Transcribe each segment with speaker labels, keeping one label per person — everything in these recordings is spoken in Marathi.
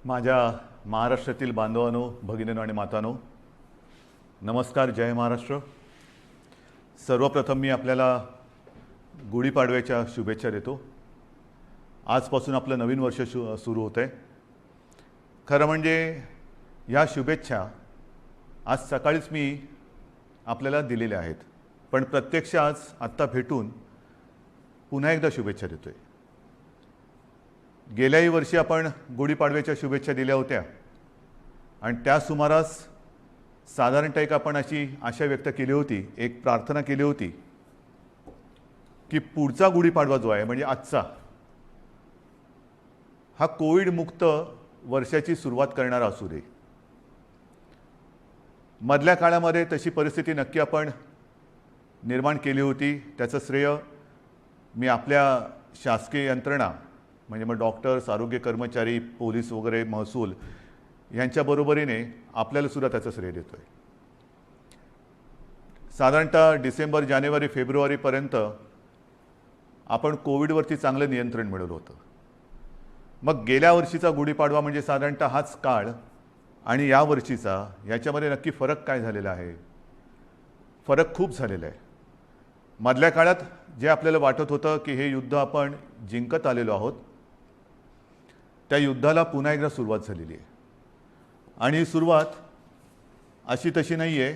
Speaker 1: माझ्या महाराष्ट्रातील बांधवांनो, भगिनींनो आणि मातांनो, नमस्कार. जय महाराष्ट्र. सर्वप्रथम मी आपल्याला गुढीपाडव्याच्या शुभेच्छा देतो. आजपासून आपलं नवीन वर्ष सुरू होतं आहे. खरं म्हणजे ह्या शुभेच्छा आज सकाळीच मी आपल्याला दिलेल्या आहेत, पण प्रत्यक्ष आज आत्ता भेटून पुन्हा एकदा शुभेच्छा देतो आहे. गेल्याही वर्षी आपण गुढीपाडव्याच्या शुभेच्छा दिल्या होत्या आणि त्या सुमारास साधारणतः एक आपण अशी आशा व्यक्त केली होती, एक प्रार्थना केली होती की पुढचा गुढीपाडवा जो आहे म्हणजे आजचा, हा कोविड मुक्त वर्षाची सुरुवात करणारा असू दे. मधल्या काळामध्ये तशी परिस्थिती नक्की आपण निर्माण केली होती. त्याचं श्रेय मी आपल्या शासकीय यंत्रणा म्हणजे मग डॉक्टर्स, आरोग्य कर्मचारी, पोलीस वगैरे, महसूल यांच्या बरोबरीने आपल्याला सुद्धा त्याचं श्रेय देतोय. साधारणतः डिसेंबर, जानेवारी, फेब्रुवारीपर्यंत आपण कोविडवरती चांगलं नियंत्रण मिळवलं होतं. मग गेल्या वर्षीचा गुढीपाडवा म्हणजे साधारणतः हाच काळ आणि या वर्षीचा याच्यामध्ये नक्की फरक काय झालेला आहे? फरक खूप झालेला आहे. मधल्या काळात जे आपल्याला वाटत होतं की हे युद्ध आपण जिंकत आलेलो आहोत, त्या युद्धाला पुन्हा एकदा सुरुवात झालेली आहे. आणि ही सुरुवात अशी तशी नाही आहे,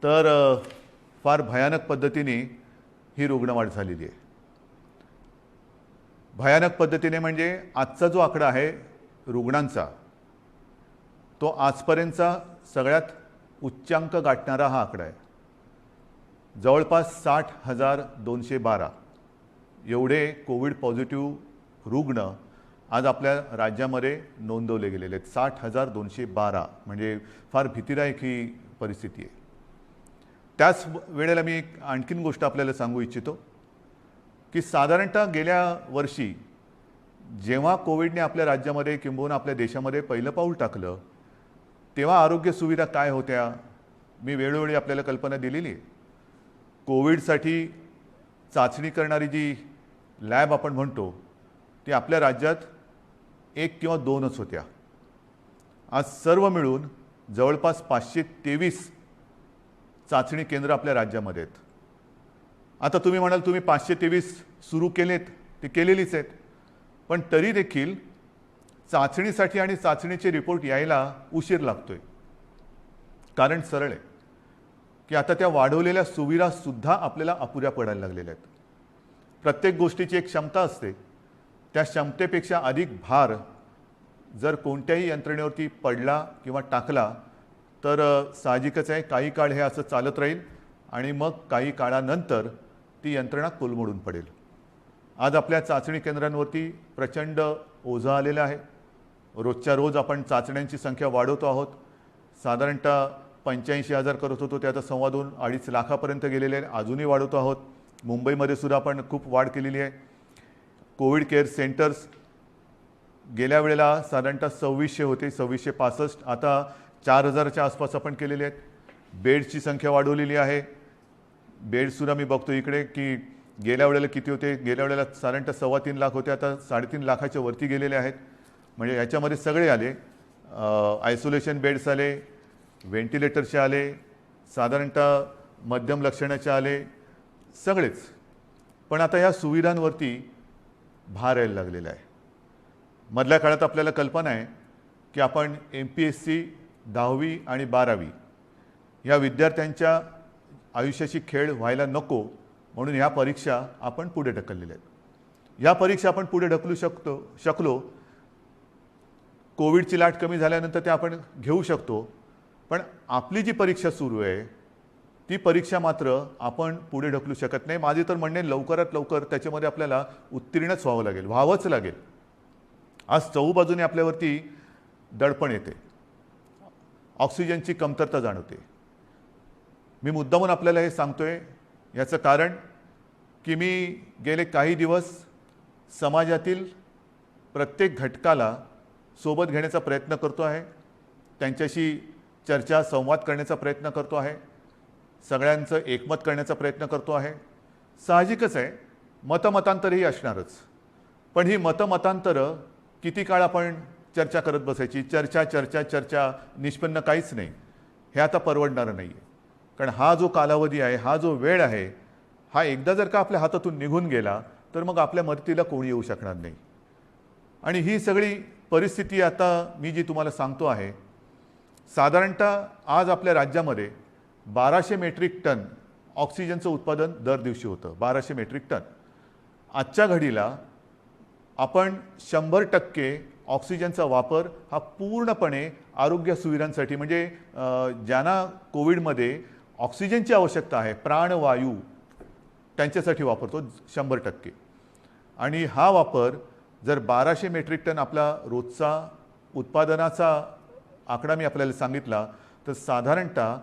Speaker 1: तर फार भयानक पद्धतीने ही रुग्णवाढ झालेली आहे. भयानक पद्धतीने म्हणजे आजचा जो आकडा आहे रुग्णांचा, तो आजपर्यंतचा सगळ्यात उच्चांक गाठणारा हा आकडा आहे. जवळपास 60,212 एवढे कोविड पॉझिटिव्ह रुग्ण आज आपल्या राज्यामध्ये नोंदवले गेलेले आहेत. 60,212 म्हणजे फार भीतीदायक ही परिस्थिती आहे. त्याच वेळेला मी एक आणखीन गोष्ट आपल्याला सांगू इच्छितो की साधारणतः गेल्या वर्षी जेव्हा कोविडने आपल्या राज्यामध्ये किंबहुना आपल्या देशामध्ये पहिलं पाऊल टाकलं, तेव्हा आरोग्य सुविधा काय होत्या मी वेळोवेळी आपल्याला कल्पना दिलेली आहे. कोविडसाठी चाचणी करणारी जी लॅब आपण म्हणतो ती आपल्या राज्यात 1 किंवा 2च होत्या. आज सर्व मिळून जवळपास 523 चाचणी केंद्र आपल्या राज्यामध्ये आहेत. आता तुम्ही म्हणाल तुम्ही 523 सुरू केलेत, ते केलेलीच आहेत, पण तरी देखील चाचणीसाठी आणि चाचणीचे रिपोर्ट यायला उशीर लागतोय. कारण सरळ आहे की आता त्या वाढवलेल्या सुविधासुद्धा आपल्याला अपुऱ्या पडायला लागलेल्या आहेत. प्रत्येक गोष्टीची एक क्षमता असते, त्या क्षमतेपेक्षा अधिक भार जर कोणत्याही यंत्रणेवरती पडला किंवा टाकला तर साहजिकच आहे काही काळ हे असं चालत राहील आणि मग काही काळानंतर ती यंत्रणा कोलमडून पडेल. आज आपल्या चाचणी केंद्रांवरती प्रचंड ओझं आलेलं आहे. रोजच्या रोज आपण चाचण्यांची संख्या वाढवतो आहोत. साधारणतः 85,000 करत होतो, ते आता 2.25-2.5 लाखापर्यंत गेलेले आहे. अजूनही वाढवतो आहोत. मुंबईमध्ये सुद्धा आपण खूप वाढ केलेली आहे. कोविड केअर सेंटर्स गेल्या वेळेला साधारणतः 2600 होते, 2665, आता 4000च्या आसपास आपण केलेले आहेत. बेडची संख्या वाढवलेली आहे. बेडसुद्धा मी बघतो इकडे की गेल्या वेळेला किती होते, गेल्या वेळेला साधारणतः 3.25 लाख होते, आता 3.5 लाखाच्या वरती गेलेले आहेत. म्हणजे याच्यामध्ये सगळे आले, आयसोलेशन बेड्स आले, व्हेंटिलेटरचे आले, साधारणतः मध्यम लक्षणाचे आले, सगळेच. पण आता या सुविधांवरती भार यायला लागलेला आहे. मधल्या काळात आपल्याला कल्पना आहे की आपण MPSC 10वी आणि 12वी या विद्यार्थ्यांच्या आयुष्याची खेळ व्हायला नको म्हणून ह्या परीक्षा आपण पुढे ढकललेल्या आहेत. या परीक्षा आपण पुढे ढकलू शकलो. कोविडची लाट कमी झाल्यानंतर ते आपण घेऊ शकतो, पण आपली जी परीक्षा सुरू आहे ती परीक्षा मात्र आपण पुढे ढकलू शकत नाही. माझे तर म्हणणे लवकरात लवकर त्याच्यामध्ये आपल्याला उत्तीर्णच व्हावं लागेल, व्हावंच लागेल. आज चहूबाजूने आपल्यावरती दडपण येते, ऑक्सिजनची कमतरता जाणवते. मी मुद्दामून आपल्याला हे सांगतोय याचं कारण की मी गेले काही दिवस समाजातील प्रत्येक घटकाला सोबत घेण्याचा प्रयत्न करतो आहे, त्यांच्याशी चर्चा संवाद करण्याचा प्रयत्न करतो आहे, सगळ्यांचं एकमत करण्याचा प्रयत्न करतो आहे. साहजिकच आहे मतमतांतरही असणारच, पण ही मतमतांतरं किती काळ आपण चर्चा करत बसायची, चर्चा चर्चा चर्चा, निष्पन्न काहीच नाही. हे आता परवडणारं नाही आहे. कारण हा जो कालावधी आहे, हा जो वेळ आहे, हा एकदा जर का आपल्या हातातून निघून गेला तर मग आपल्या मदतीला कोणी येऊ शकणार नाही. आणि ही सगळी परिस्थिती आता मी जी तुम्हाला सांगतो आहे, साधारणतः आज आपल्या राज्यामध्ये 1200 मेट्रिक टन ऑक्सिजनचं उत्पादन दर दिवशी होतं. 1200 मेट्रिक टन. आजच्या घडीला आपण 100% ऑक्सिजनचा वापर हा पूर्णपणे आरोग्य सुविधांसाठी, म्हणजे ज्यांना कोविडमध्ये ऑक्सिजनची आवश्यकता आहे, प्राणवायू, त्यांच्यासाठी वापरतो 100%. आणि हा वापर जर 1200 मेट्रिक टन आपला रोजचा उत्पादनाचा आकडा मी आपल्याला सांगितला, तर साधारणतः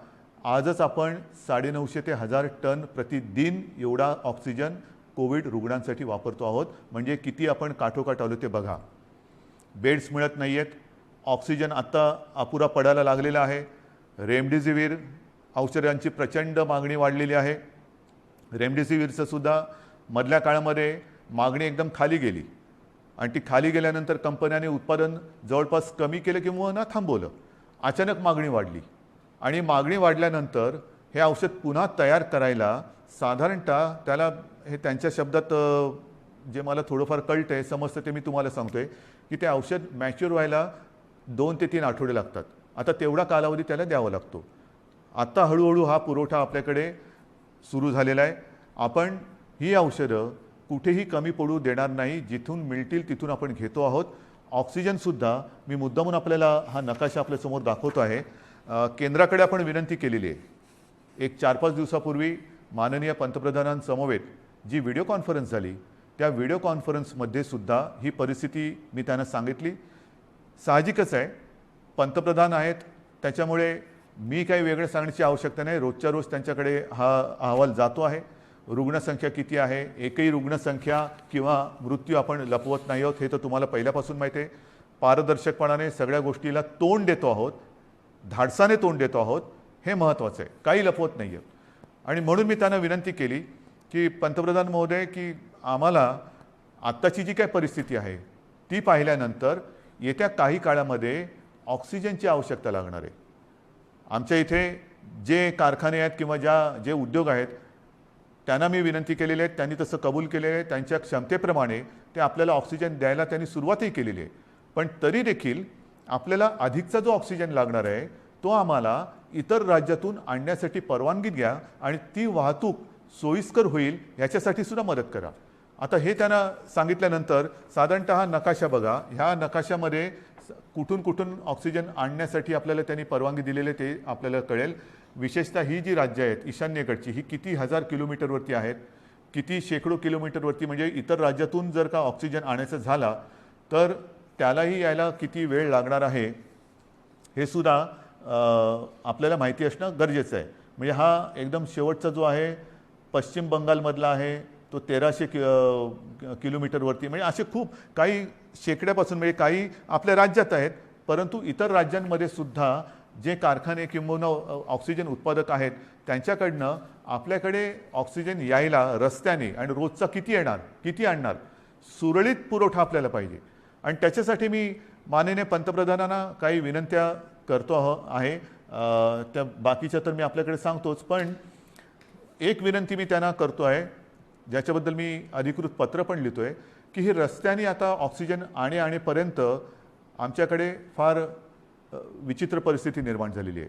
Speaker 1: आजच आपण 950 ते 1000 टन प्रतिदिन एवढा ऑक्सिजन कोविड रुग्णांसाठी वापरतो आहोत. म्हणजे किती आपण काठोकाठ आलो ते बघा. बेड्स मिळत नाही आहेत, ऑक्सिजन आत्ता अपुरा पडायला लागलेला आहे. रेमडेसिवीर औषधांची प्रचंड मागणी वाढलेली आहे. रेमडेसिवीरचं सुद्धा मधल्या काळामध्ये मागणी एकदम खाली गेली आणि ती खाली गेल्यानंतर कंपन्यांनी उत्पादन जवळपास कमी केलं किंवा ना थांबवलं. अचानक मागणी वाढली आणि मागणी वाढल्यानंतर हे औषध पुन्हा तयार करायला साधारणतः त्याला, हे त्यांच्या शब्दात जे मला थोडंफार कळतं आहे, समजतं ते मी तुम्हाला सांगतो आहे, की ते औषध मॅच्युअर व्हायला 2 ते 3 आठवडे लागतात. आता तेवढा कालावधी त्याला द्यावा लागतो. आत्ता हळूहळू हा पुरवठा आपल्याकडे सुरू झालेला आहे. आपण ही औषधं कुठेही कमी पडू देणार नाही. जिथून मिळतील तिथून आपण घेतो आहोत. ऑक्सिजनसुद्धा मी मुद्दामून आपल्याला हा नकाशा आपल्यासमोर दाखवतो आहे. केंद्राकडे आपण विनंती केलेली आहे. एक 4-5 दिवसापूर्वी माननीय पंतप्रधानांसमवेत जी व्हिडिओ कॉन्फरन्स झाली, त्या व्हिडिओ कॉन्फरन्समध्ये सुद्धा ही परिस्थिती मी त्यांना सांगितली. साहजिकच आहे, पंतप्रधान आहेत, त्याच्यामुळे मी काही वेगळं सांगण्याची आवश्यकता नाही. रोजच्या रोज त्यांच्याकडे हा अहवाल जातो आहे. रुग्णसंख्या किती आहे, एकही रुग्णसंख्या किंवा मृत्यू आपण लपवत नाही आहोत, हे तर तुम्हाला पहिल्यापासून माहिती आहे. पारदर्शकपणाने सगळ्या गोष्टीला तोंड देतो आहोत, धाडसाने तोंड देतो आहोत, हे महत्त्वाचं आहे. काही लपवत नाही आहे. आणि म्हणून मी त्यांना विनंती केली की पंतप्रधान महोदय, की आम्हाला आत्ताची जी काय परिस्थिती आहे ती पाहिल्यानंतर येत्या काही काळामध्ये ऑक्सिजनची आवश्यकता लागणार आहे. आमच्या इथे जे कारखाने आहेत किंवा जे उद्योग आहेत त्यांना मी विनंती केलेली आहे, त्यांनी तसं कबूल केलेलं आहे. त्यांच्या क्षमतेप्रमाणे ते आपल्याला ऑक्सिजन द्यायला त्यांनी सुरुवातही केलेली आहे. पण तरी देखील आपल्याला अधिकचा जो ऑक्सिजन लागणार आहे तो आम्हाला इतर राज्यातून आणण्यासाठी परवानगी द्या आणि ती वाहतूक सोयीस्कर होईल याच्यासाठी सुद्धा मदत करा. आता हे त्यांना सांगितल्यानंतर साधारणतः हा नकाशा बघा. ह्या नकाशामध्ये कुठून कुठून ऑक्सिजन आणण्यासाठी आपल्याला त्यांनी परवानगी दिलेले ते आपल्याला कळेल. विशेषतः ही जी राज्य आहेत ईशान्येकडची, ही किती हजार किलोमीटरवरती आहेत, किती शेकडो किलोमीटरवरती. म्हणजे इतर राज्यातून जर का ऑक्सिजन आणायचं झाला तर त्यालाही यायला किती वेळ लागणार आहे हे सुद्धा आपल्याला माहिती असणं गरजेचं आहे. म्हणजे हा एकदम शेवटचा जो आहे पश्चिम बंगालमधला आहे, तो 1300 किलोमीटरवरती. म्हणजे असे खूप काही शेकड्यापासून, म्हणजे काही आपल्या राज्यात आहेत, परंतु इतर राज्यांमध्ये सुद्धा जे कारखाने किंवा ऑक्सिजन उत्पादक आहेत त्यांच्याकडनं आपल्याकडे ऑक्सिजन यायला रस्त्याने आणि रोजचा किती येणार, किती आणणार, सुरळीत पुरवठा आपल्याला पाहिजे. आणि त्याच्यासाठी मी माननीय पंतप्रधानांना काही विनंत्या करतो आहे. त्या बाकीच्या तर मी आपल्याकडे सांगतोच, पण एक विनंती मी त्यांना करतो आहे, ज्याच्याबद्दल मी अधिकृत पत्र पण लिहितो आहे, की ही रस्त्याने आता ऑक्सिजन आणेपर्यंत आमच्याकडे फार विचित्र परिस्थिती निर्माण झालेली आहे.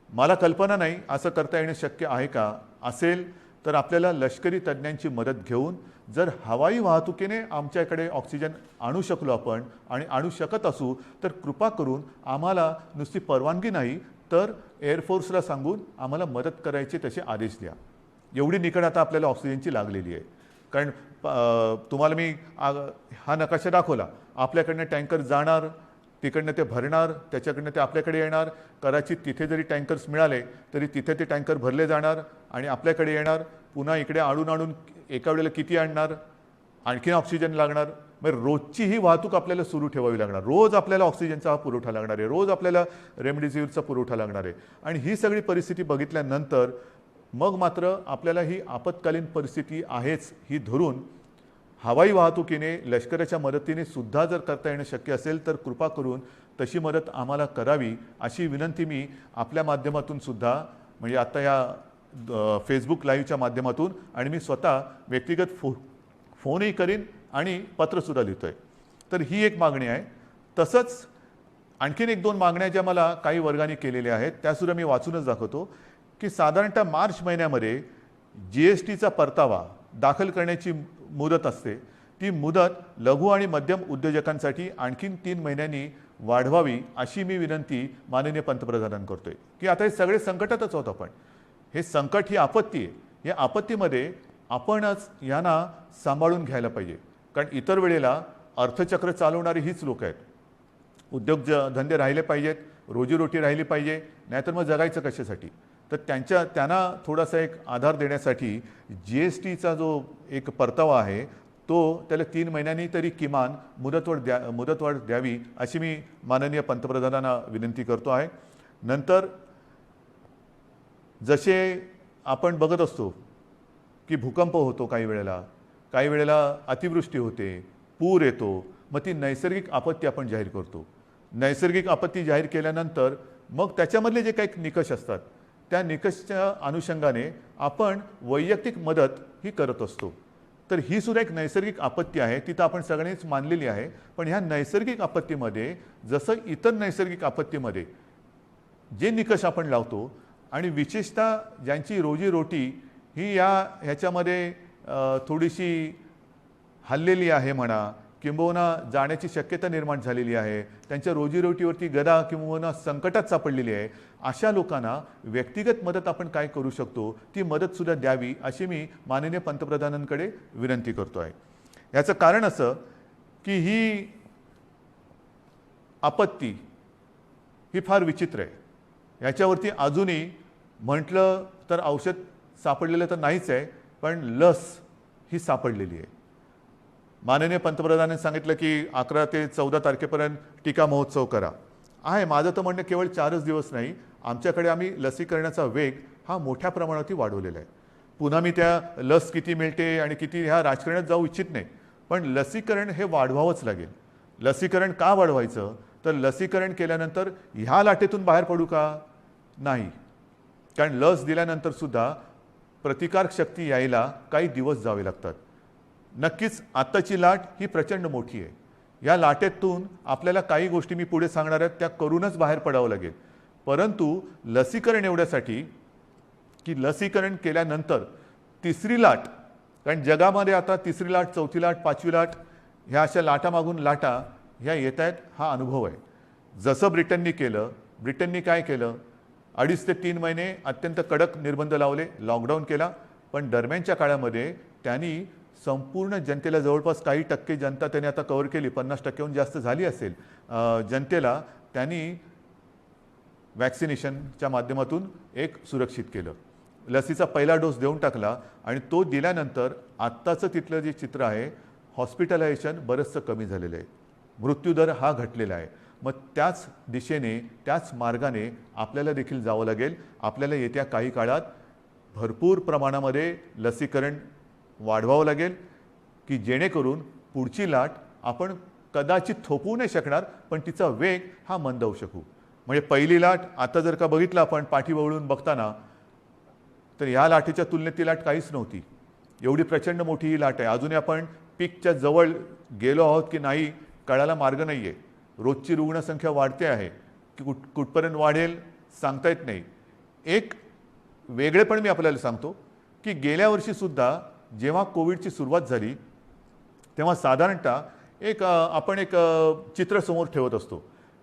Speaker 1: मला कल्पना नाही असं करता येणं शक्य आहे का. असेल तर आपल्याला लष्करी तज्ज्ञांची मदत घेऊन जर हवाई वाहतुकीने आमच्याकडे ऑक्सिजन आणू शकलो आपण आणि आणू शकत असू तर कृपा करून आम्हाला नुसती परवानगी नाही तर एअरफोर्सला सांगून आम्हाला मदत करायचे तसे आदेश द्या. एवढी निकड आता आपल्याला ऑक्सिजनची लागलेली आहे. कारण तुम्हाला मी हा नकाशा दाखवला. आपल्याकडनं टँकर जाणार, तिकडनं ते भरणार, त्याच्याकडनं ते आपल्याकडे येणार. कदाचित तिथे जरी टँकर्स मिळाले तरी तिथे ते टँकर भरले जाणार आणि आपल्याकडे येणार. पुन्हा इकडे आणून एका वेळेला किती आणणार, आणखीन ऑक्सिजन लागणार. मग रोजची ही वाहतूक आपल्याला सुरू ठेवावी लागणार. रोज आपल्याला ऑक्सिजनचा हा पुरवठा लागणार आहे, रोज आपल्याला रेमडेसिवीरचा पुरवठा लागणार आहे. आणि ही सगळी परिस्थिती बघितल्यानंतर मग मात्र आपल्याला ही आपत्कालीन परिस्थिती आहेच ही धरून हवाई वाहतुकीने लष्कराच्या मदतीने सुद्धा जर करता येणं शक्य असेल तर कृपा करून तशी मदत आम्हाला करावी अशी विनंती मी आपल्या माध्यमातून सुद्धा म्हणजे आता या फेसबुक लाईव्हच्या माध्यमातून आणि मी स्वतः व्यक्तिगत फोनही करीन आणि पत्रसुद्धा लिहितोय. तर ही एक मागणी आहे. तसंच आणखीन एक दोन मागण्या ज्या मला काही वर्गाने केलेल्या आहेत त्यासुद्धा मी वाचूनच दाखवतो की साधारणतः मार्च महिन्यामध्ये GSTचा परतावा दाखल करण्याची मुदत असते. ती मुदत लघु आणि मध्यम उद्योजकांसाठी आणखीन 3 महिन्यांनी वाढवावी अशी मी विनंती माननीय पंतप्रधानांना करतोय की आता हे सगळे संकटातच आहोत आपण. हे संकट ही आपत्ती आहे. या आपत्तीमध्ये आपणच यांना सांभाळून घ्यायला पाहिजे. कारण इतर वेळेला अर्थचक्र चालवणारी हीच लोक आहेत. धंदे राहिले पाहिजेत, रोजीरोटी राहिली पाहिजे, नाहीतर मग जगायचं कशासाठी. तर त्यांना थोडासा एक आधार देण्यासाठी GSTचा जो एक परतावा आहे तो त्याला 3 महिन्यांनी तरी किमान मुदतवाढ द्यावी अशी मी माननीय पंतप्रधानांना विनंती करतो आहे. नंतर जसे आपण बघत असतो की भूकंप होतो, काही वेळेला अतिवृष्टी होते, पूर येतो, मग ती नैसर्गिक आपत्ती आपण जाहीर करतो. नैसर्गिक आपत्ती जाहीर केल्यानंतर मग त्याच्यामधले जे काही निकष असतात त्या निकषच्या अनुषंगाने आपण वैयक्तिक मदत ही करत असतो. तर ही सुद्धा एक नैसर्गिक आपत्ती आहे, तिथं आपण सगळ्यांनीच मानलेली आहे. पण ह्या नैसर्गिक आपत्तीमध्ये जसं इतर नैसर्गिक आपत्तीमध्ये जे निकष आपण लावतो आणि विशेषतः ज्यांची रोजीरोटी ही ह्याच्यामध्ये थोडीशी हल्लेली आहे म्हणा किंबहुना जाण्याची शक्यता निर्माण झालेली आहे, त्यांच्या रोजीरोटीवरती गदा किंबहुना संकटात सापडलेली आहे, अशा लोकांना व्यक्तिगत मदत आपण काय करू शकतो ती मदतसुद्धा द्यावी अशी मी माननीय पंतप्रधानांकडे विनंती करतो आहे. याचं कारण असं की ही आपत्ती ही फार विचित्र आहे. याच्यावरती अजूनही म्हटलं तर औषध सापडलेलं तर नाहीच आहे, पण लस ही सापडलेली आहे. माननीय पंतप्रधानांनी सांगितलं की 11 ते 14 तारखेपर्यंत टीका महोत्सव करा. आहे माझं तर म्हणणं केवळ 4च दिवस नाही, आमच्याकडे आम्ही लसीकरणाचा वेग हा मोठ्या प्रमाणात वाढवलेला आहे. पुन्हा मी त्या लस किती मिळते आणि किती ह्या राजकारणात जाऊ इच्छित नाही, पण लसीकरण हे वाढवावंच लागेल. लसीकरण का वाढवायचं तर लसीकरण केल्यानंतर ह्या लाटेतून बाहेर पडू का नाही. कारण लस दिल्यानंतर सुद्धा प्रतिकारक शक्ती यायला काही दिवस जावे लागतात. नक्कीच आत्ताची लाट ही प्रचंड मोठी आहे. या लाटेतून आपल्याला काही गोष्टी मी पुढे सांगणार आहेत त्या करूनच बाहेर पडावं लागेल. परंतु लसीकरण एवढ्यासाठी की लसीकरण केल्यानंतर तिसरी लाट, कारण जगामध्ये आता तिसरी लाट, चौथी लाट, पाचवी लाट ह्या अशा लाटामागून लाटा ह्या येत आहेत, हा अनुभव आहे. जसं ब्रिटननी काय केलं 2.5 ते 3 महिने अत्यंत कडक निर्बंध लावले, लॉकडाऊन केला. पण दरम्यानच्या काळामध्ये त्यांनी संपूर्ण जनतेला जवळपास काही टक्के जनता त्यांनी आता कव्हर केली, 50%हून जास्त झाली असेल जनतेला त्यांनी वॅक्सिनेशनच्या माध्यमातून एक सुरक्षित केलं. लसीचा पहिला डोस देऊन टाकला आणि तो दिल्यानंतर आत्ताचं तिथलं जे चित्र आहे हॉस्पिटलायझेशन बरंचसं कमी झालेलं आहे, मृत्यूदर हा घटलेला आहे. मग त्याच दिशेने त्याच मार्गाने आपल्याला देखील जावं लागेल. आपल्याला येत्या काही काळात भरपूर प्रमाणामध्ये लसीकरण वाढवावं लागेल की जेणेकरून पुढची लाट आपण कदाचित थोपवू नाही शकणार, पण तिचा वेग हा मंदावू शकू. म्हणजे पहिली लाट आता जर का बघितलं आपण पाठीवळून बघताना तर ह्या लाटेच्या तुलनेत ती लाट काहीच नव्हती. एवढी प्रचंड मोठी ही लाट आहे. अजूनही आपण पीकच्या जवळ गेलो आहोत की नाही कळायला मार्ग नाही आहे. रोजची रुग्णसंख्या वाढते आहे की कुठपर्यंत वाढेल सांगता येत नाही. एक वेगळेपण मी आपल्याला सांगतो की गेल्या वर्षीसुद्धा जेव्हा कोविडची सुरुवात झाली तेव्हा साधारणतः आपण एक चित्र समोर ठेवत असतो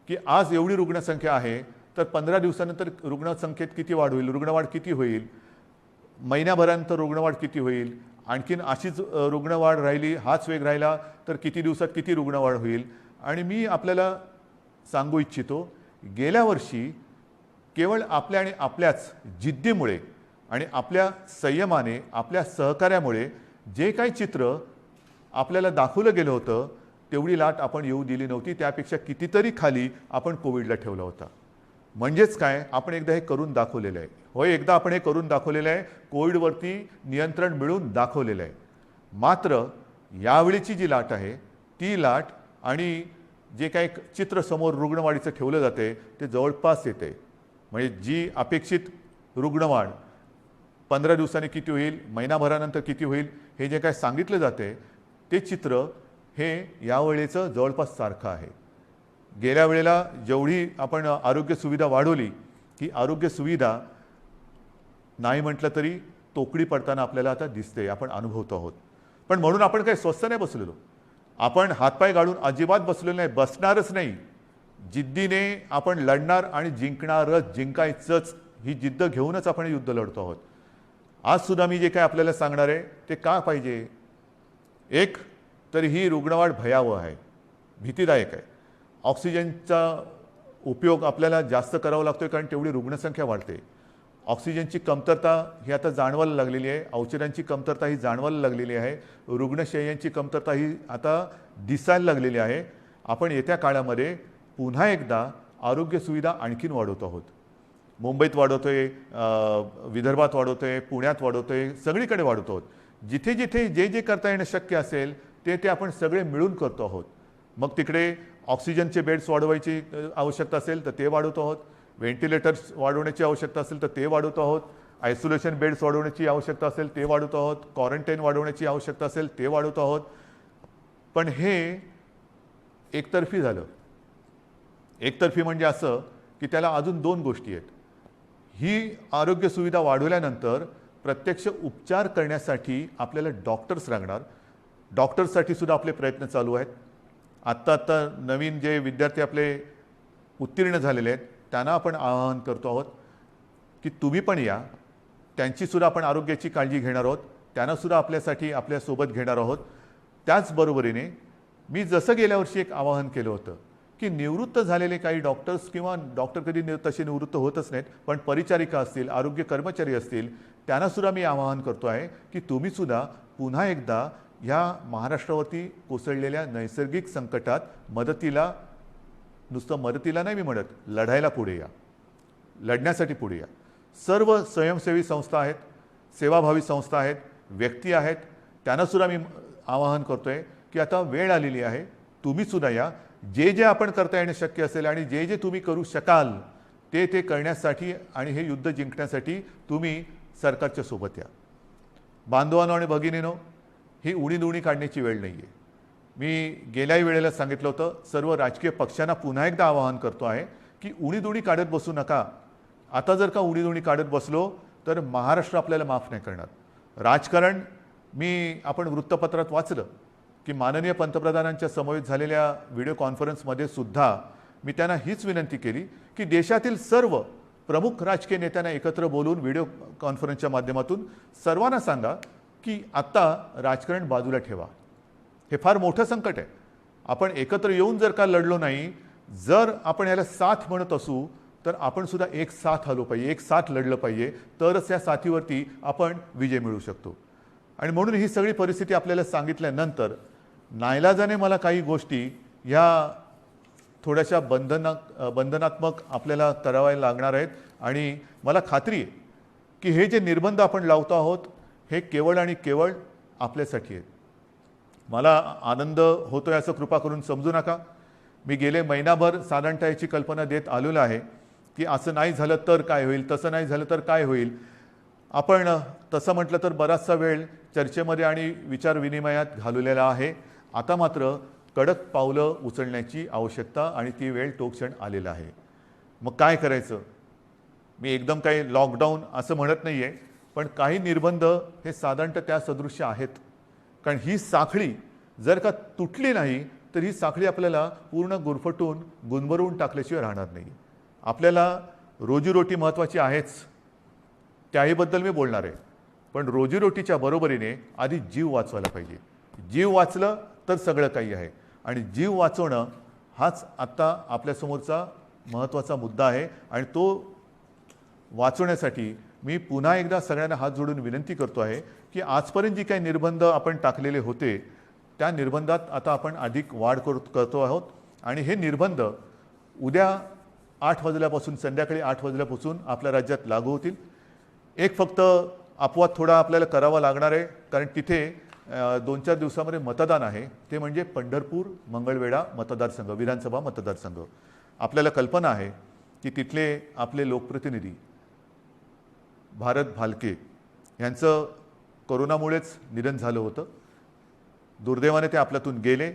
Speaker 1: की आज एवढी रुग्णसंख्या आहे तर 15 दिवसानंतर रुग्णसंख्येत किती वाढ होईल, रुग्णवाढ किती होईल, महिन्याभरानंतर रुग्णवाढ किती होईल, आणखीन अशीच रुग्णवाढ राहिली, हाच वेग राहिला तर किती दिवसात किती रुग्णवाढ होईल. आणि मी आपल्याला सांगू इच्छितो गेल्या वर्षी केवळ आपल्या आणि आपल्याच जिद्दीमुळे आणि आपल्या संयमाने, आपल्या सहकार्यामुळे जे काही चित्र आपल्याला दाखवलं गेलं होतं तेवढी लाट आपण येऊ दिली नव्हती. त्यापेक्षा कितीतरी खाली आपण कोविडला ठेवला होता. म्हणजेच काय, आपण एकदा हे करून दाखवलेलं आहे. होय, एकदा आपण हे करून दाखवलेलं आहे, कोविडवरती नियंत्रण मिळवून दाखवलेलं आहे. मात्र यावेळीची जी लाट आहे ती लाट आणि जे काही चित्र समोर रुग्णवाढीचं ठेवलं जाते ते जवळपास येते. म्हणजे जी अपेक्षित रुग्णवाढ 15 दिवसांनी किती होईल, महिनाभरानंतर किती होईल, हे जे काय सांगितलं जाते ते चित्र हे यावेळेचं जवळपास सारखं आहे. गेल्या वेळेला जेवढी आपण आरोग्य सुविधा वाढवली ही आरोग्य सुविधा नाही म्हटलं तरी तोकडी पडताना आपल्याला आता दिसते, आपण अनुभवतो आहोत. पण म्हणून आपण काही स्वस्थ नाही बसलेलो, आपण हातपाय गाळून अजिबात बसलेलो नाही, बसणारच नाही. जिद्दीने आपण लढणार आणि जिंकणारच, जिंकायचंच ही जिद्द घेऊनच आपण युद्ध लढतो आहोत. आज सुद्धा मी जे काय आपल्याला सांगणार आहे ते का पाहिजे. एक तर ही रुग्णवाढ भयावह आहे, भीतीदायक आहे. ऑक्सिजनचा उपयोग आपल्याला जास्त करावा लागतोय कारण तेवढी रुग्णसंख्या वाढते. ऑक्सिजनची कमतरता ही आता जाणवायला लागलेली आहे, औषधांची कमतरता ही जाणवायला लागलेली आहे, रुग्णशय्यांची कमतरता ही आता दिसायला लागलेली आहे. आपण येत्या काळामध्ये पुन्हा एकदा आरोग्य सुविधा आणखीन वाढवत आहोत. मुंबईत वाढवतोय, विदर्भात वाढवतोय, पुण्यात वाढवतोय, सगळीकडे वाढवतो आहोत. जिथे जिथे जे जे करता येणं शक्य असेल ते ते आपण सगळे मिळून करतो आहोत. मग तिकडे ऑक्सिजनचे बेड्स वाढवायची आवश्यकता असेल तर ते वाढवतो आहोत, व्हेंटिलेटर्स वाढवण्याची आवश्यकता असेल तर ते वाढवतो आहोत, आयसोलेशन बेड्स वाढवण्याची आवश्यकता असेल ते वाढवतो आहोत, क्वारंटाईन वाढवण्याची आवश्यकता असेल ते वाढवतो आहोत. पण हे एकतर्फी झालं. एकतर्फी म्हणजे असं की त्याला अजून दोन गोष्टी आहेत. ही आरोग्य सुविधा वाढवल्यानंतर प्रत्यक्ष उपचार करण्यासाठी आपल्याला डॉक्टर्स लागणार. डॉक्टर्ससाठी सुद्धा आपले प्रयत्न चालू आहेत. आत्ता नवीन जे विद्यार्थी आपले उत्तीर्ण झालेले आहेत त्यांना आपण आवाहन करतो आहोत की तुम्ही पण या, त्यांचीसुद्धा आपण आरोग्याची काळजी घेणार आहोत, त्यांनासुद्धा आपल्यासाठी आपल्यासोबत घेणार आहोत. त्याचबरोबरीने मी जसं गेल्या वर्षी एक आवाहन केलं होतं की निवृत्त झालेले काही डॉक्टर्स किंवा डॉक्टर कधी तसे निवृत्त होतच नाहीत, पण परिचारिका असतील, आरोग्य कर्मचारी असतील, त्यांनासुद्धा मी आवाहन करतो आहे की तुम्हीसुद्धा पुन्हा एकदा ह्या महाराष्ट्रावरती कोसळलेल्या नैसर्गिक संकटात मदतीला, नुसतं मदतीला नाही मी म्हणत, लढायला पुढे या, लढण्यासाठी पुढे या. सर्व स्वयंसेवी संस्था आहेत, सेवाभावी संस्था आहेत, व्यक्ती आहेत, त्यांनासुद्धा मी आवाहन करतो आहे की आता वेळ आलेली आहे, तुम्हीसुद्धा या. जे जे आपण करता येणं शक्य असेल आणि जे जे तुम्ही करू शकाल ते ते करण्यासाठी आणि हे युद्ध जिंकण्यासाठी तुम्ही सरकारच्या सोबत या. बांधवांनो आणि भगिनीनो, ही उणीधुणी काढण्याची वेळ नाही आहे. मी गेल्याही वेळेला सांगितलं होतं, सर्व राजकीय पक्षांना पुन्हा एकदा आवाहन करतो आहे की उणीधुणी काढत बसू नका. आता जर का उणीधुणी काढत बसलो तर महाराष्ट्र आपल्याला माफ नाही करणार. राजकारण आपण वृत्तपत्रात वाचलं की माननीय पंतप्रधानांच्या समवेत झालेल्या व्हिडिओ कॉन्फरन्समध्ये सुद्धा मी त्यांना हीच विनंती केली की देशातील सर्व प्रमुख राजकीय नेत्यांना एकत्र बोलून व्हिडिओ कॉन्फरन्सच्या माध्यमातून सर्वांना सांगा की आत्ता राजकारण बाजूला ठेवा. हे फार मोठं संकट आहे. आपण एकत्र येऊन जर का लढलो नाही, जर आपण याला साथ म्हणत असू तर आपण सुद्धा एक साथ आलो पाहिजे, एक साथ लढलं पाहिजे, तरच या साथीवरती आपण विजय मिळवू शकतो. आणि म्हणून ही सगळी परिस्थिती आपल्याला सांगितल्यानंतर नाईलाजाने मला काही गोष्टी ह्या थोड्याशा बंधनात्मक आपल्याला कराव्या लागणार आहेत. आणि मला खात्री आहे की हे जे निर्बंध आपण लावतो आहोत हे केवळ आणि केवळ आपल्यासाठी आहेत. मला आनंद होतोय असं कृपा करून समजू नका. मी गेले महिनाभर साधारणतः याची कल्पना देत आलेलो आहे की असं नाही झालं तर काय होईल, तसं नाही झालं तर काय होईल. आपण तसं म्हटलं तर बराचसा वेळ चर्चेमध्ये आणि विचारविनिमयात घालवलेला आहे. आता मात्र कडक पावलं उचलण्याची आवश्यकता आणि ती वेळ तो क्षण आलेला आहे. मग काय करायचं. मी एकदम काही लॉकडाऊन असं म्हणत नाही आहे, पण काही निर्बंध हे साधारणतः त्या सदृश्य आहेत. कारण ही साखळी जर का तुटली नाही तर ही साखळी आपल्याला पूर्ण गुरफटून गुंबरवून टाकल्याशिवाय राहणार नाही. आपल्याला रोजीरोटी महत्त्वाची आहेच, त्याहीबद्दल मी बोलणार आहे. पण रोजीरोटीच्या बरोबरीने आधी जीव वाचवायला पाहिजे. जीव वाचलं तर सगळं काही आहे. आणि जीव वाचवणं हाच आत्ता आपल्यासमोरचा महत्त्वाचा मुद्दा आहे. आणि तो वाचवण्यासाठी मी पुन्हा एकदा सगळ्यांना हात जोडून विनंती करतो आहे की आजपर्यंत जी काही निर्बंध आपण टाकलेले होते त्या निर्बंधात आता आपण अधिक वाढ करतो आहोत. आणि हे निर्बंध उद्या 8 वाजल्यापासून, संध्याकाळी 8 वाजल्यापासून आपल्या राज्यात लागू होतील. एक फक्त अपवाद थोडा आपल्याला करावा लागणार आहे, कारण तिथे 2-4 दिवसामध्ये मतदान आहे, ते म्हणजे पंढरपूर मंगळवेढा मतदारसंघ, विधानसभा मतदारसंघ. आपल्याला कल्पना आहे की तिथले आपले लोकप्रतिनिधी भारत भालके यांचं कोरोनामुळेच निधन झालं होतं. दुर्दैवाने ते आपल्यातून गेले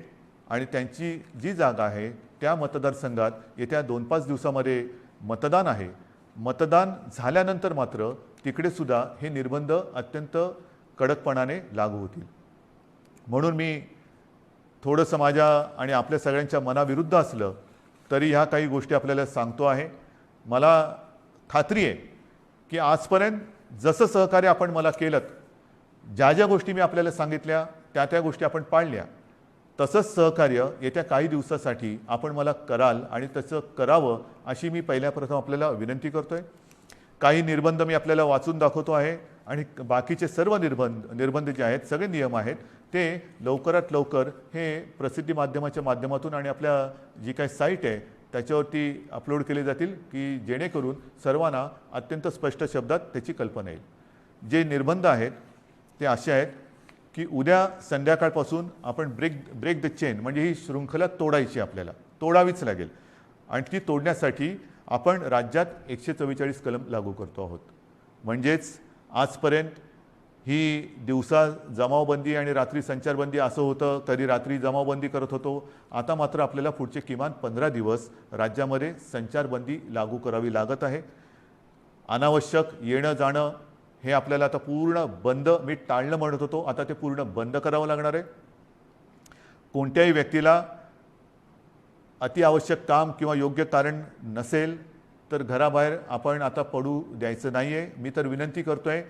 Speaker 1: आणि त्यांची जी जागा आहे त्या मतदारसंघात येत्या 2-5 दिवसामध्ये मतदान आहे. मतदान झाल्यानंतर मात्र तिकडे सुद्धा हे निर्बंध अत्यंत कडकपणाने लागू होतील. म्हणून मी थोडंसं माझ्या आणि आपल्या सगळ्यांच्या मनाविरुद्ध असलं तरी ह्या काही गोष्टी आपल्याला सांगतो आहे. मला खात्री आहे की आजपर्यंत जसं सहकार्य आपण मला केलं, ज्या ज्या गोष्टी मी आपल्याला सांगितल्या त्या गोष्टी आपण पाळल्या, तसंच सहकार्य येत्या काही दिवसासाठी आपण मला कराल आणि तसं करावं अशी मी पहिल्याप्रथम आपल्याला विनंती करतोय. काही निर्बंध मी आपल्याला वाचून दाखवतो आहे आणि बाकीचे सर्व निर्बंध जे आहेत, सगळे नियम आहेत, ते लवकरात लवकर हे प्रसिद्धी माध्यमाच्या माध्यमातून आणि आपल्या जी काही साईट आहे त्याच्यावरती अपलोड केले जातील की जेणेकरून सर्वांना अत्यंत स्पष्ट शब्दात त्याची कल्पना येईल. जे निर्बंध आहेत ते असे आहेत की उद्या संध्याकाळपासून आपण ब्रेक द चेन म्हणजे ही शृंखला तोडायची, आपल्याला तोडावीच लागेल. आणि ती तोडण्यासाठी आपण राज्यात 144 कलम लागू करतो आहोत. म्हणजेच आजपर्यंत ही दिवसा जमावबंदी आणि रात्री संचारबंदी असं होतं, कधी रात्री जमावबंदी करत होतो. आता मात्र आपल्याला पुढचे किमान 15 दिवस राज्यामध्ये संचारबंदी लागू करावी लागत आहे. अनावश्यक येणं जाणं हे आपल्याला आता पूर्ण बंद, मी टाळणं म्हणत होतो, आता ते पूर्ण बंद करावं लागणार आहे. कोणत्याही व्यक्तीला अतिआवश्यक काम किंवा योग्य कारण नसेल तर घराबाहेर आपण आता पडू द्यायचं नाही आहे. मी तर विनंती करतोय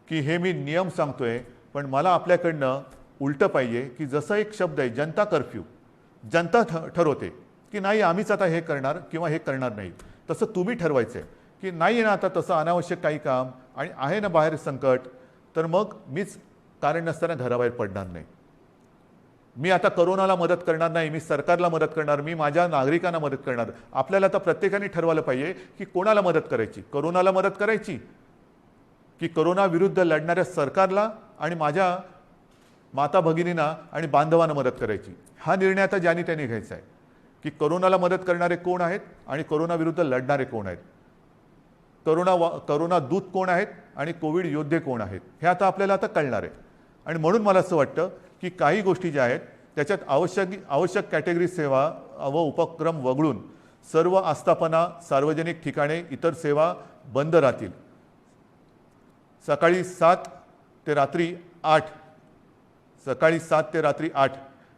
Speaker 1: की हे मी नियम सांगतोय, पण मला आपल्याकडनं उलटं पाहिजे की जसं एक शब्द आहे जनता कर्फ्यू, जनता ठरवते की नाही आम्हीच आता हे करणार किंवा हे करणार नाही, तसं तुम्ही ठरवायचं आहे की नाही आहे ना आता तसं अनावश्यक काही काम आणि आहे ना बाहेर संकट, तर मग मीच कारण नसताना घराबाहेर पडणार नाही. मी आता कोरोनाला मदत करणार नाही, मी सरकारला मदत करणार, मी माझ्या नागरिकांना मदत करणार. आपल्याला आता प्रत्येकाने ठरवलं पाहिजे की कोणाला मदत करायची, कोरोनाला मदत करायची की कोरोना विरुद्ध लढणाऱ्या सरकारला आणि माझ्या माता भगिनींना आणि बांधवांना मदत करायची. हा निर्णय आता ज्यांनी त्यांनी घ्यायचा आहे की कोरोनाला मदत करणारे कोण आहेत आणि कोरोना विरुद्ध लढणारे कोण आहेत, कोरोना दूत कोण आहेत आणि कोविड योद्धे कोण आहेत, हे आता आपल्याला आता कळणार आहे. आणि म्हणून मला असं वाटतं की काही गोष्टी ज्या आहेत त्याच्यात आवश्यक कॅटेगरी सेवा व उपक्रम वगळून सर्व आस्थापना, सार्वजनिक ठिकाणे, इतर सेवा बंद राहतील. सकाळी 7 ते रात्री 8, सकाळी 7 ते रात्री 8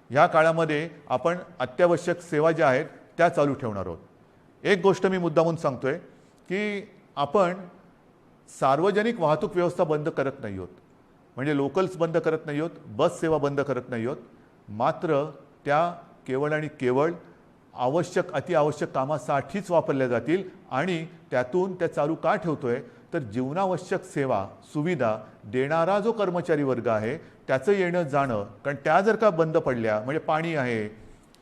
Speaker 1: ह्या काळामध्ये आपण अत्यावश्यक सेवा ज्या आहेत त्या चालू ठेवणार आहोत. एक गोष्ट मी मुद्दामून सांगतोय की आपण सार्वजनिक वाहतूक व्यवस्था बंद करत नाही आहोत, म्हणजे लोकल्स बंद करत नाही आहोत, बस सेवा बंद करत नाही आहोत. मात्र त्या केवळ आणि केवळ अतिआवश्यक कामासाठीच वापरल्या जातील. आणि त्यातून त्या चालू का ठेवतोय तर जीवनावश्यक सेवा सुविधा देणारा जो कर्मचारी वर्ग आहे त्याचं येणं जाणं, कारण त्या जर का बंद पडल्या म्हणजे पाणी आहे,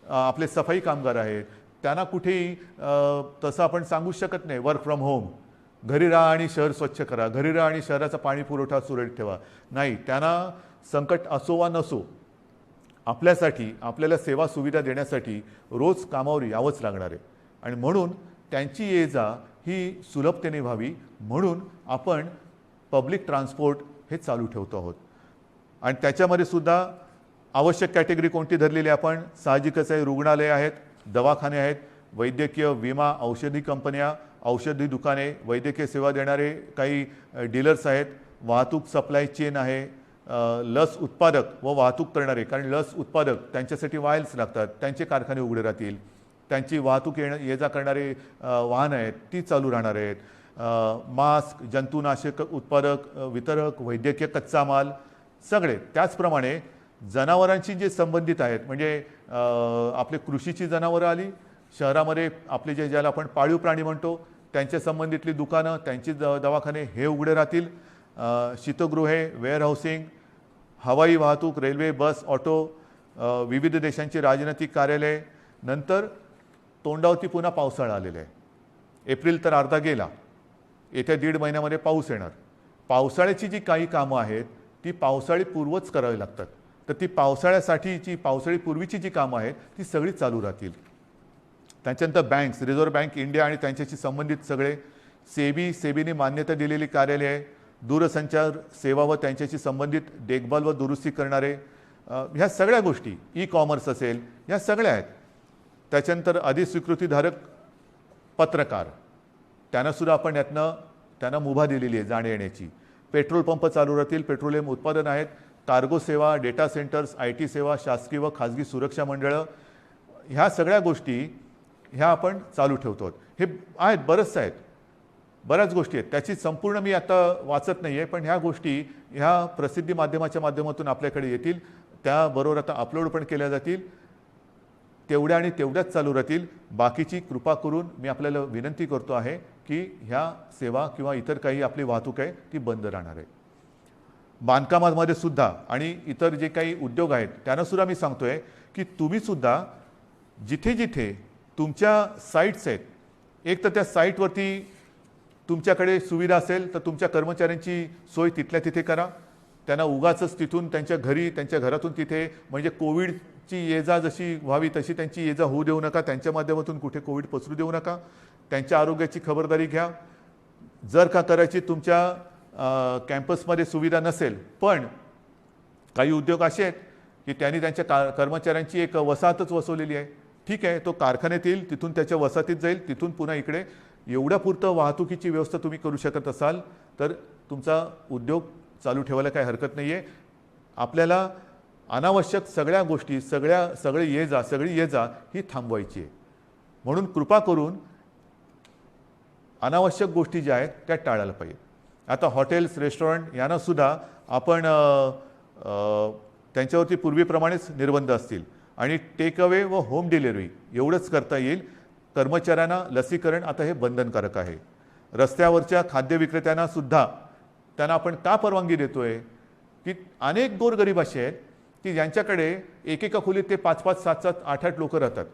Speaker 1: आपले सफाई कामगार आहेत, त्यांना कुठेही तसं आपण सांगू शकत नाही वर्क फ्रॉम होम, घरी राहा आणि शहर स्वच्छ करा, घरी राहा आणि शहराचा पाणी पुरवठा सुरळीत ठेवा, नाही, त्यांना संकट असो वा नसो आपल्यासाठी आपल्याला सेवा सुविधा देण्यासाठी रोज कामावर यावंच लागणार आहे. आणि म्हणून त्यांची ये जा ही सुलभतेने व्हावी म्हणून आपण पब्लिक ट्रान्सपोर्ट हे चालू ठेवतो आहोत. आणि त्याच्यामध्ये सुद्धा आवश्यक कॅटेगरी कोणती धरलेली आपण साहजिकच आहे, रुग्णालय आहेत, दवाखाने आहेत, वैद्यकीय, विमा, औषधी कंपन्या, औषधी दुकाने, वैद्यकीय सेवा देणारे काही डीलर्स आहेत, वाहतूक सप्लाय चेन आहे, लस उत्पादक व वाहतूक करणारे, कारण लस उत्पादक त्यांच्यासाठी वायल्स लागतात, त्यांचे कारखाने उघडे राहतील, त्यांची वाहतूक ये जा करणारे वाहनं आहेत ती चालू राहणार आहेत, मास्क, जंतुनाशक उत्पादक, वितरक, वैद्यकीय कच्चा माल सगळे. त्याचप्रमाणे जनावरांशी जे संबंधित आहेत म्हणजे आपले कृषीची जनावरं आली, शहरामध्ये आपले ज्याला आपण पाळीव प्राणी म्हणतो त्यांच्या संबंधितली दुकानं, त्यांची दवाखाने हे उघडे राहतील. शीतगृहे, वेअरहाऊसिंग, हवाई वाहतूक, रेल्वे, बस, ऑटो, विविध देशांची राजनैतिक कार्यालय. नंतर तोंडावरती पुन्हा पावसाळा आलेला आहे. एप्रिल तर अर्धा गेला, येत्या 1.5 महिन्यामध्ये पाऊस येणार. पावसाळ्याची जी काही कामं आहेत ती पावसाळी पूर्वच करावी लागतात. तर ती पावसाळ्यासाठीची पावसाळीपूर्वीची जी कामं आहेत ती सगळी चालू राहतील. त्याच्यानंतर बँक्स, रिझर्व्ह बँक इंडिया आणि त्यांच्याशी संबंधित सगळे सेबीने मान्यता दिलेली कार्यालय, दूरसंचार सेवा व त्यांच्याशी संबंधित देखभाल व दुरुस्ती करणारे, ह्या सगळ्या गोष्टी, ई कॉमर्स असेल, ह्या सगळ्या आहेत. त्याच्यानंतर अधिस्वीकृतीधारक पत्रकार, त्यांनासुद्धा आपण त्यांना मुभा दिलेली आहे जाण्या येण्याची. पेट्रोल पंप चालू राहतील, पेट्रोलियम उत्पादन आहेत, कार्गो सेवा, डेटा सेंटर्स, IT सेवा, शासकीय व खाजगी सुरक्षा मंडळं, ह्या सगळ्या गोष्टी ह्या आपण चालू ठेवतो. हे आहेत, बऱ्याच गोष्टी आहेत. त्याची संपूर्ण मी आता वाचत नाही आहे, पण ह्या गोष्टी ह्या प्रसिद्धी माध्यमाच्या माध्यमातून आपल्याकडे येतील, त्याबरोबर आता अपलोड पण केल्या जातील. तेवढ्या आणि तेवढ्याच चालू राहतील. बाकीची कृपा करून मी आपल्याला विनंती करतो आहे की ह्या सेवा किंवा इतर काही आपली वाहतूक आहे ती बंद राहणार आहे. बांधकामामध्ये सुद्धा आणि इतर जे काही उद्योग आहेत त्यांना सुद्धा मी सांगतोय की तुम्ही सुद्धा जिथे जिथे तुमच्या साईट्स आहेत, एक तर त्या साईटवरती तुमच्याकडे सुविधा असेल तर तुमच्या कर्मचाऱ्यांची सोय तिथल्या तिथे करा. त्यांना उगाचच तिथून त्यांच्या घरी, त्यांच्या घरातून तिथे, म्हणजे कोविडची ये जा जशी व्हावी तशी त्यांची ये जा होऊ देऊ नका. त्यांच्या माध्यमातून कुठे कोविड पसरू देऊ नका. त्यांच्या आरोग्याची खबरदारी घ्या. जर का करायची तुमच्या कॅम्पसमध्ये सुविधा नसेल, पण काही उद्योग असे आहेत की त्यांनी त्यांच्या कर्मचाऱ्यांची एक वसाहतच वसवलेली आहे, ठीक आहे, तो कारखान्यात येईल, तिथून त्याच्या वसाहतीत जाईल, तिथून पुन्हा इकडे. एवढ्यापुरतं वाहतुकीची व्यवस्था तुम्ही करू शकत असाल तर तुमचा उद्योग चालू ठेवायला काही हरकत नाही आहे. आपल्याला अनावश्यक सगळ्या गोष्टी, सगळी ये जा ही थांबवायची आहे. म्हणून कृपा करून अनावश्यक गोष्टी ज्या आहेत त्या टाळायला पाहिजे. आता हॉटेल्स, रेस्टॉरंट यांना सुद्धा आपण त्यांच्यावरती पूर्वीप्रमाणेच निर्बंध असतील आणि टेक अवे व होम डिलिव्हरी एवढंच करता येईल. कर्मचाऱ्यांना लसीकरण आता हे बंधनकारक आहे. रस्त्यावरच्या खाद्य विक्रेत्यांना सुद्धा त्यांना आपण का परवानगी देतोय की अनेक गोरगरीब असे आहेत की ज्यांच्याकडे एकेका खोलीत ते 5-5, 7-7, 8-8 लोक राहतात.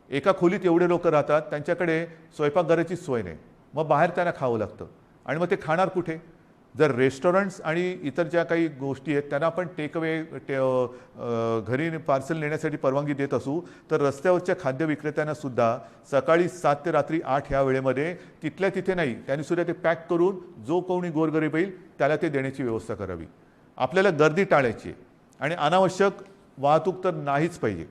Speaker 1: एका खोलीत एवढे लोक राहतात, त्यांच्याकडे स्वयंपाकघराची सोय नाही, मग बाहेर त्यांना खावं लागतं. आणि मग ते खाणार कुठे? जर रेस्टॉरंट्स आणि इतर ज्या काही गोष्टी आहेत त्यांना आपण टेकअवे घरी पार्सल नेण्यासाठी परवानगी देत असू, तर रस्त्यावरच्या खाद्य विक्रेत्यांना सुद्धा सकाळी 7 ते रात्री 8 ह्या वेळेमध्ये तिथल्या तिथे नाही, त्यांनी सुद्धा ते पॅक करून जो कोणी गोरगरीब येईल त्याला ते देण्याची व्यवस्था करावी. आपल्याला गर्दी टाळायची आणि अनावश्यक वाहतूक तर नाहीच पाहिजे.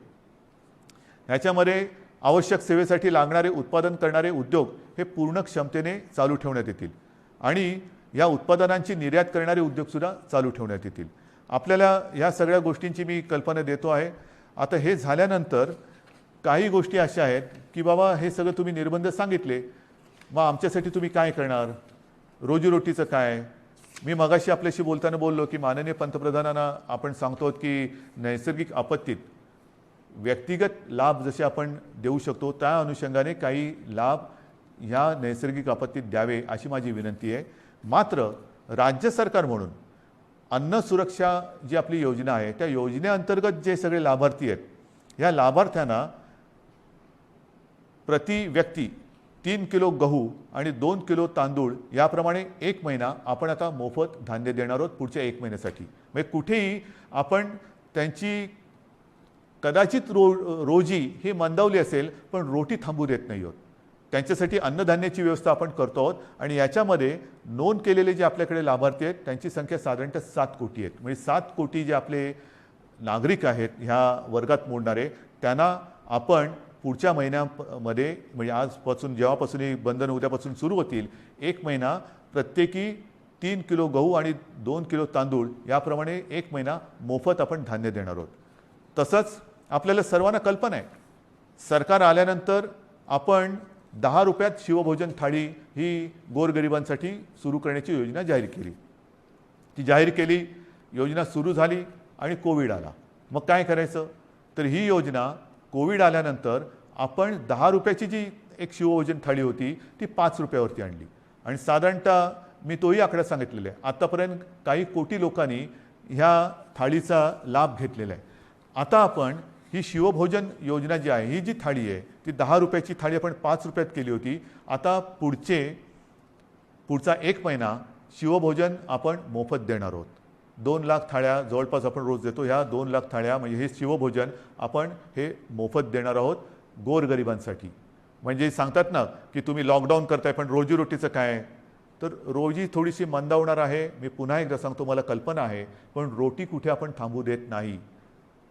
Speaker 1: ह्याच्यामध्ये आवश्यक सेवेसाठी लागणारे उत्पादन करणारे उद्योग हे पूर्ण क्षमतेने चालू ठेवण्यात येतील आणि या उत्पादनांची निर्यात करणारे उद्योगसुद्धा चालू ठेवण्यात येतील. आपल्याला ह्या सगळ्या गोष्टींची मी कल्पना देतो आहे. आता हे झाल्यानंतर काही गोष्टी अशा आहेत की बाबा हे सगळं तुम्ही निर्बंध सांगितले, मग आमच्यासाठी तुम्ही काय करणार? रोजीरोटीचं काय? मी मगाशी आपल्याशी बोलताना बोललो की माननीय पंतप्रधानांना आपण सांगतो की नैसर्गिक आपत्तीत व्यक्तिगत लाभ जसे आपण देऊ शकतो त्या अनुषंगाने काही लाभ ह्या नैसर्गिक आपत्तीत द्यावे अशी माझी विनंती आहे. मात्र राज्य सरकार म्हणून अन्न सुरक्षा जी आपली योजना आहे त्या योजनेअंतर्गत जे सगळे लाभार्थी आहेत या लाभार्थ्यांना प्रति व्यक्ती 3 किलो गहू आणि 2 किलो तांदूळ याप्रमाणे 1 महिना आपण आता मोफत धान्य देणार आहोत पुढच्या 1 महिन्यासाठी. म्हणजे कुठेही आपण त्यांची कदाचित रोजी ही मंदावली असेल पण रोटी थांबू देत नाही आहोत. त्यांच्यासाठी अन्नधान्याची व्यवस्था आपण करतो आहोत आणि याच्यामध्ये नोंद केलेले जे आपल्याकडे लाभार्थी आहेत त्यांची संख्या साधारणतः 7 कोटी आहेत. म्हणजे 7 कोटी जे आपले नागरिक आहेत ह्या वर्गात मोडणारे त्यांना आपण पुढच्या महिन्यामध्ये म्हणजे आजपासून जेव्हापासून ही बंधन उद्यापासून सुरू होतील 1 महिना प्रत्येकी 3 किलो गहू आणि 2 किलो तांदूळ याप्रमाणे 1 महिना मोफत आपण धान्य देणार आहोत. तसंच आपल्याला सर्वांना कल्पना आहे सरकार आल्यानंतर आपण 10 रुपयात शिवभोजन थाळी ही गोरगरिबांसाठी सुरू करण्याची योजना जाहीर केली. ती जाहीर केली, योजना सुरू झाली आणि कोविड आला. मग काय करायचं? तर ही योजना कोविड आल्यानंतर आपण 10 रुपयाची जी एक शिवभोजन थाळी होती ती 5 रुपयावरती आणली आणि साधारणतः मी तोही आकडा सांगितलेला आहे. आतापर्यंत काही कोटी लोकांनी ह्या थाळीचा लाभ घेतलेला आहे. आता आपण ही शिवभोजन योजना जी आहे ही जी थाळी आहे ती 10 रुपयाची थाळी आपण 5 रुपयात केली होती. आता पुढचा 1 महिना शिवभोजन आपण मोफत देणार आहोत. 2 लाख थाळ्या जवळपास आपण रोज देतो. ह्या 2 लाख थाळ्या म्हणजे हे शिवभोजन आपण हे मोफत देणार आहोत गोरगरिबांसाठी. म्हणजे सांगतात ना की तुम्ही लॉकडाऊन करताय पण रोजीरोटीचं काय, तर रोजी थोडीशी मंदावणार आहे. मी पुन्हा एकदा सांगतो, मला कल्पना आहे, पण रोटी कुठे आपण थांबू देत नाही.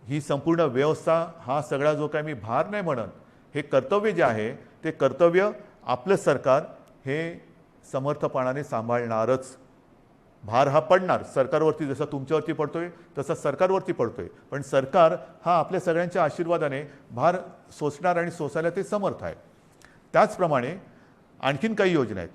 Speaker 1: ही संपूर्ण व्यवस्था, हा सगळा जो काय मी भार नाही म्हणत, हे कर्तव्य जे आहे ते कर्तव्य आपलं सरकार हे समर्थपणाने सांभाळणारच. भार हा पडणार सरकारवरती, जसा तुमच्यावरती पडतोय तसा सरकारवरती पडतोय, पण सरकार हा आपल्या सगळ्यांच्या आशीर्वादाने भार सोसणार आणि सोसायला ते समर्थ आहे. त्याचप्रमाणे आणखीन काही योजना आहेत.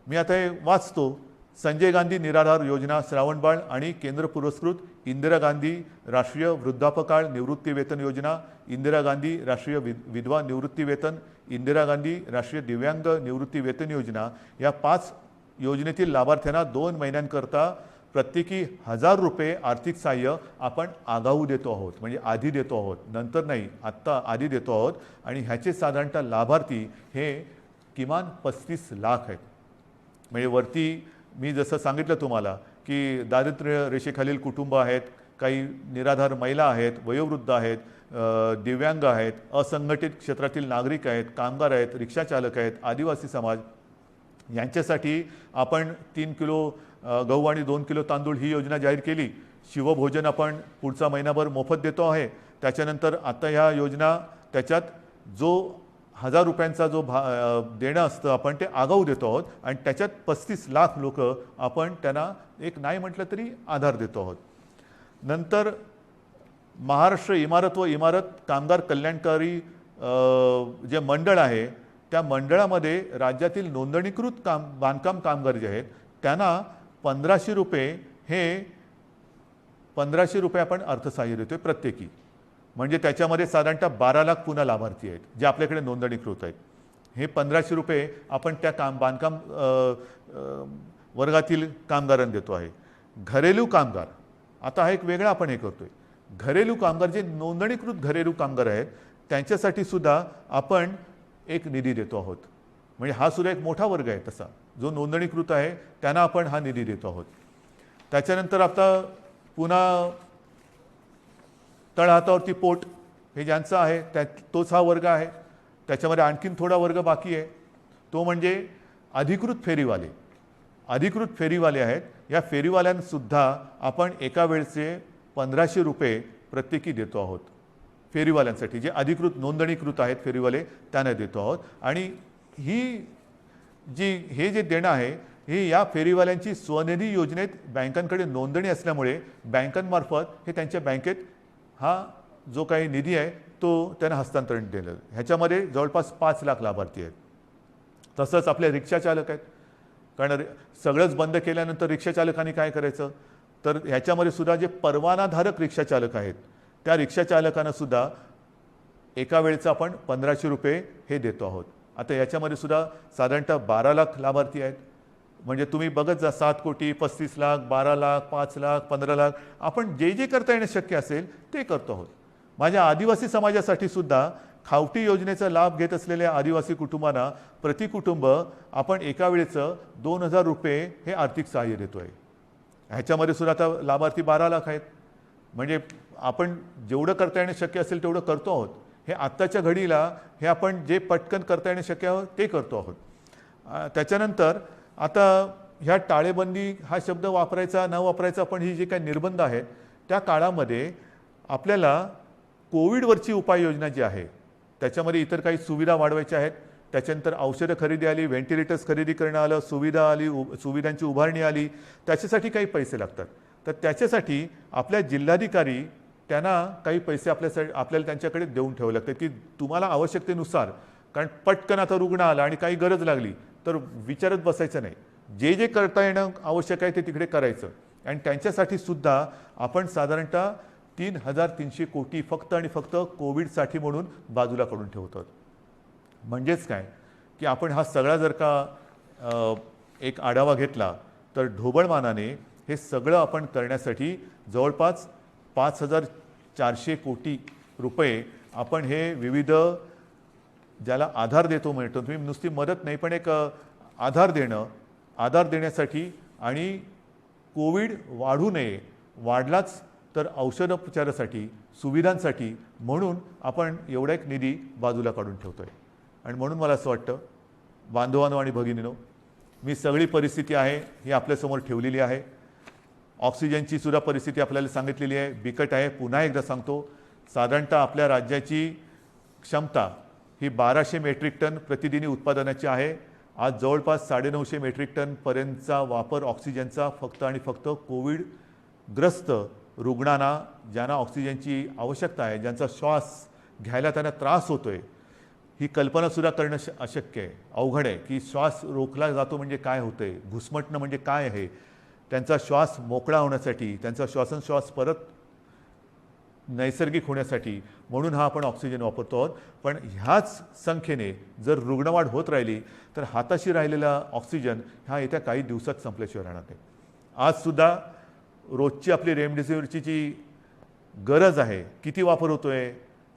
Speaker 1: मी आता हे वाचतो. संजय गांधी निराधार योजना, श्रावणबाळ आणि केंद्र पुरस्कृत इंदिरा गांधी राष्ट्रीय वृद्धापकाळ निवृत्ती वेतन योजना, इंदिरा गांधी राष्ट्रीय विधवा निवृत्ती वेतन, इंदिरा गांधी राष्ट्रीय दिव्यांग निवृत्ती वेतन योजना, या 5 योजनेतील लाभार्थ्यांना 2 महिन्यांकरता प्रत्येकी 1000 रुपये आर्थिक सहाय्य आपण आगाऊ देतो आहोत. म्हणजे आधी देतो आहोत, नंतर नाही, आत्ता आधी देतो आहोत. आणि ह्याचे साधारणतः लाभार्थी हे किमान 35 लाख आहेत. म्हणजे वरती मी जसं सांगितलं तुम्हाला की दारिद्र्य रेषेखालील कुटुंब आहेत, काही निराधार महिला आहेत, वयोवृद्ध आहेत, दिव्यांग आहेत, असंघटित क्षेत्रातील नागरिक आहेत, कामगार आहेत, रिक्षाचालक आहेत, आदिवासी समाज, यांच्यासाठी आपण 3 किलो गहू आणि 2 किलो तांदूळ ही योजना जाहीर केली. शिवभोजन आपण पुढचा महिनाभर मोफत देतो आहे. त्याच्यानंतर आता ह्या योजना त्याच्यात जो 1000 रुपयांचा जो देणं असतं आपण ते आगाऊ देतो आहोत आणि त्याच्यात 35 लाख लोक आपण त्यांना एक नाही म्हटलं तरी आधार देतो आहोत. नंतर महाराष्ट्र इमारत व इमारत कामगार कल्याणकारी जे मंडळ आहे त्या मंडळामध्ये राज्यातील नोंदणीकृत बांधकाम कामगार जे आहेत त्यांना 1500 रुपये, हे 1500 रुपये आपण अर्थसहाय्य देतोय प्रत्येकी. म्हणजे त्याच्यामध्ये साधारणतः 12 लाख पुन्हा लाभार्थी आहेत जे आपल्याकडे नोंदणीकृत आहेत. हे 1500 रुपये आपण त्या बांधकाम वर्गातील कामगारांना देतो आहे. घरेलू कामगार, आता हा एक वेगळा आपण हे करतोय. घरेलू कामगार जे नोंदणीकृत घरेलू कामगार आहेत त्यांच्यासाठी सुद्धा आपण एक निधी देतो आहोत. म्हणजे हा सुद्धा एक मोठा वर्ग आहे तसा, जो नोंदणीकृत आहे त्यांना आपण हा निधी देतो आहोत. त्याच्यानंतर आता पुन्हा तळहातावरती पोट हे ज्यांचं आहे तोच हा वर्ग आहे. त्याच्यामध्ये आणखीन थोडा वर्ग बाकी आहे, तो म्हणजे अधिकृत फेरीवाले. अधिकृत फेरीवाले आहेत, या फेरीवाल्यांसुद्धा आपण एका वेळचे 1500 रुपये प्रत्येकी देतो आहोत. फेरीवाल्यांसाठी जे अधिकृत नोंदणीकृत आहेत फेरीवाले त्यांना देतो आहोत. आणि हे जे देणं आहे हे या फेरीवाल्यांची स्वनिधी योजनेत बँकांकडे नोंदणी असल्यामुळे बँकांमार्फत हे त्यांच्या बँकेत हा जो काही निधी आहे तो त्यांना हस्तांतरण दिलं. ह्याच्यामध्ये जवळपास 5 लाख लाभार्थी आहेत. तसंच आपले रिक्षाचालक आहेत, कारण सगळंच बंद केल्यानंतर रिक्षाचालकांनी काय करायचं, तर ह्याच्यामध्ये सुद्धा जे परवानाधारक रिक्षाचालक आहेत त्या रिक्षाचालकांना सुद्धा एका वेळेचं आपण 1500 रुपये हे देतो आहोत. आता याच्यामध्ये सुद्धा साधारणतः 12 लाख लाभार्थी आहेत. म्हणजे तुम्ही बघत जा, 7 कोटी, 35 लाख, 12 लाख, 5 लाख, 15 लाख, आपण जे जे करता येणं शक्य असेल ते करतो आहोत. माझ्या आदिवासी समाजासाठी सुद्धा खावटी योजनेचा लाभ घेत असलेल्या आदिवासी कुटुंबांना प्रति कुटुंब आपण एका वेळेचं 2000 रुपये हे आर्थिक सहाय्य देतो आहे. ह्याच्यामध्ये सुद्धा आता लाभार्थी 12 लाख आहेत. म्हणजे आपण जेवढं करता येणं शक्य असेल तेवढं करतो आहोत. हे आत्ताच्या घडीला हे आपण जे पटकन करता येणं शक्य आहे ते करतो आहोत. त्याच्यानंतर आता ह्या टाळेबंदी हा शब्द वापरायचा न वापरायचा, पण ही जे काही निर्बंध आहेत त्या काळामध्ये आपल्याला कोविडवरची उपाययोजना जी आहे त्याच्यामध्ये इतर काही सुविधा वाढवायच्या आहेत. त्याच्यानंतर औषधं खरेदी आली, व्हेंटिलेटर्स खरेदी करणं आलं, सुविधा आली, सुविधांची उभारणी आली, त्याच्यासाठी काही पैसे लागतात. तर त्याच्यासाठी आपल्या जिल्हाधिकारी त्यांना काही पैसे आपल्याला त्यांच्याकडे देऊन ठेवावे लागतात की तुम्हाला आवश्यकतेनुसार, कारण पटकन आता रुग्ण आला आणि काही गरज लागली तर विचारत बसायचं नाही, जे जे करता येणं आवश्यक आहे ते तिकडे करायचं. आणि त्यांच्यासाठी सुद्धा आपण साधारणतः 3300 कोटी फक्त आणि फक्त कोविडसाठी म्हणून बाजूला काढून ठेवतो. म्हणजेच काय की आपण हा सगळा जर का एक आढावा घेतला तर ढोबळमानाने हे सगळं आपण करण्यासाठी जवळपास 5400 कोटी रुपये आपण हे विविध ज्याला आधार देतो म्हणतो, तुम्ही नुसती मदत नाही पण एक आधार देण्यासाठी आणि कोविड वाढू नये वाढलाच तर औषधोपचारासाठी सुविधांसाठी म्हणून आपण एवढा एक निधी बाजूला काढून ठेवतो आहे. आणि म्हणून मला असं वाटतं बांधवांनो आणि भगिनींनो, मी सगळी परिस्थिती आहे ही आपल्यासमोर ठेवलेली आहे. ऑक्सिजनची सुद्धा परिस्थिती आपल्याला सांगितलेली आहे, बिकट आहे. पुन्हा एकदा सांगतो, साधारणतः आपल्या राज्याची क्षमता ही 1200 मेट्रिक टन प्रतिदिनी उत्पादनाची आहे. आज जवळपास 950 मेट्रिक टनपर्यंतचा वापर ऑक्सिजनचा फक्त आणि फक्त कोविडग्रस्त रुग्णांना, ज्यांना ऑक्सिजनची आवश्यकता आहे, ज्यांचा श्वास घ्यायला त्यांना त्रास होतो आहे, ही कल्पनासुद्धा करणं अशक्य आहे, अवघड आहे की श्वास रोखला जातो म्हणजे काय होतं आहे, घुसमटणं म्हणजे काय आहे. त्यांचा श्वास मोकळा होण्यासाठी, त्यांचा श्वासोच्छ्वास परत नैसर्गिक होण्यासाठी म्हणून हा आपण ऑक्सिजन वापरतो आहोत. पण ह्याच संख्येने जर रुग्णवाढ होत राहिली तर हाताशी राहिलेला ऑक्सिजन हा येत्या काही दिवसात संपल्याशिवाय राहणार नाही. आजसुद्धा रोजची आपली रेमडेसिवीरची जी गरज आहे, किती वापर होतो आहे,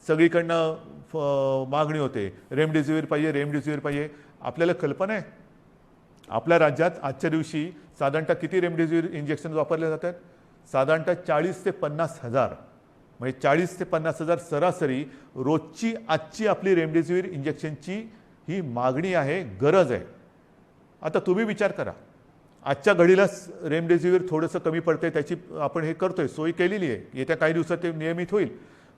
Speaker 1: सगळीकडनं मागणी होते, रेमडेसिवीर पाहिजे, रेमडेसिवीर पाहिजे. आपल्याला कल्पना आहे आपल्या राज्यात आजच्या दिवशी साधारणतः किती रेमडेसिवीर इंजेक्शन वापरले जातात? साधारणतः 40 ते 50 हजार, म्हणजे 40 ते 50 हजार सरासरी रोजची आजची आपली रेमडेसिवीर इंजेक्शनची ही मागणी आहे, गरज आहे. आता तुम्ही विचार करा, आजच्या घडीला रेमडेसिवीर थोडंसं कमी पडतंय, त्याची आपण हे करतोय, सोय केलेली आहे, येत्या काही दिवसात ते नियमित होईल.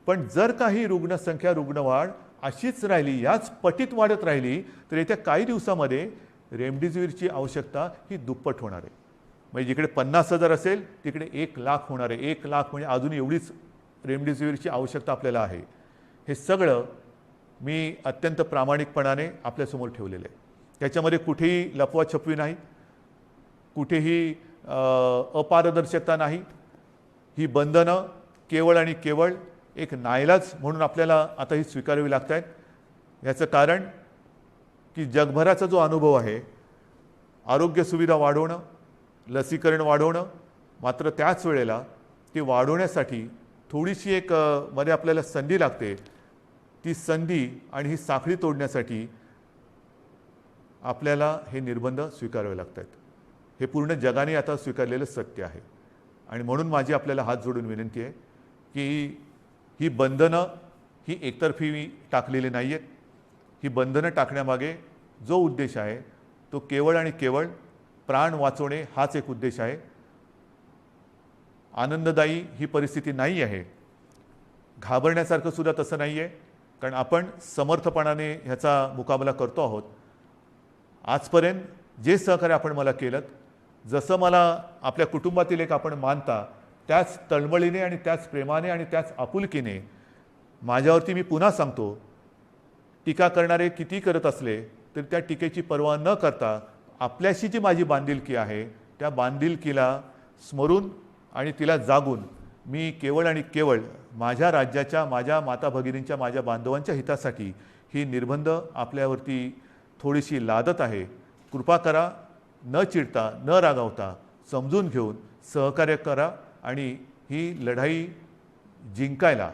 Speaker 1: पण जर काही रुग्णसंख्या, रुग्णवाढ अशीच राहिली, याच पटीत वाढत राहिली तर येत्या काही दिवसामध्ये रेमडेसिवीरची आवश्यकता ही दुप्पट होणार आहे. म्हणजे जिकडे 50 हजार असेल तिकडे 1 लाख होणार आहे. 1 लाख म्हणजे अजून एवढीच रेमडेसिवीरची आवश्यकता आपल्याला आहे. हे सगळं मी अत्यंत प्रामाणिकपणाने आपल्यासमोर ठेवलेलं आहे. त्याच्यामध्ये कुठेही लपवाछपवी नाही, कुठेही अपारदर्शकता नाही. ही बंधनं केवळ आणि केवळ एक नाईलाज म्हणून आपल्याला आता ही स्वीकारावी लागत आहेत. याचं कारण की जगभराचा जो अनुभव आहे, आरोग्य सुविधा वाढवणं, लसीकरण वाढवणं, मात्र त्याच वेळेला ते वाढवण्यासाठी थोडीशी एक मध्ये आपल्याला संधी लागते. ती संधी आणि ही साखळी तोडण्यासाठी आपल्याला हे निर्बंध स्वीकारावे लागत आहेत. हे पूर्ण जगाने आता स्वीकारलेलं सत्य आहे. आणि म्हणून माझी आपल्याला हात जोडून विनंती आहे की ही बंधनं ही एकतर्फी टाकलेली नाही आहेत. ही बंधनं टाकण्यामागे जो उद्देश आहे तो केवळ आणि केवळ प्राण वाचवणे हाच एक उद्देश आहे. आनंददायी ही परिस्थिती नाही आहे, घाबरण्यासारखं सुद्धा तसं नाही आहे, कारण आपण समर्थपणाने ह्याचा मुकाबला करतो आहोत. आजपर्यंत जे सहकार्य आपण मला केलं, जसं मला आपल्या कुटुंबातील एक आपण मानता, त्याच तळमळीने आणि त्याच प्रेमाने आणि त्याच आपुलकीने माझ्यावरती मी पुन्हा सांगतो, टीका करणारे किती करत असले तरी त्या टीकेची पर्वा न करता आपल्याशी जी माझी बांधिलकी आहे त्या बांधिलकीला स्मरून आणि तिला जागून मी केवळ आणि केवळ माझ्या राज्याच्या, माझ्या माता भगिनींच्या, माझ्या बांधवांच्या हितासाठी ही निर्बंध आपल्यावरती थोडीशी लादत आहे. कृपा करा, न चिडता, न रागावता, समजून घेऊन सहकार्य करा आणि ही लढाई जिंकायला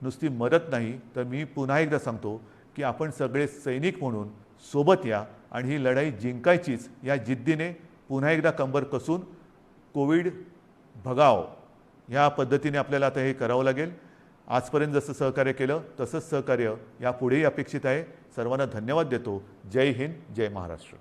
Speaker 1: नुसती मदत नाही तर मी पुन्हा एकदा सांगतो की आपण सगळे सैनिक म्हणून सोबत या आणि ही लढाई जिंकायचीच या जिद्दीने पुन्हा एकदा कंबर कसून कोविड भगाव ह्या पद्धतीने आपल्याला आता हे करावं लागेल. आजपर्यंत जसं सहकार्य केलं तसंच सहकार्य यापुढेही अपेक्षित आहे. सर्वांना धन्यवाद देतो. जय हिंद, जय महाराष्ट्र.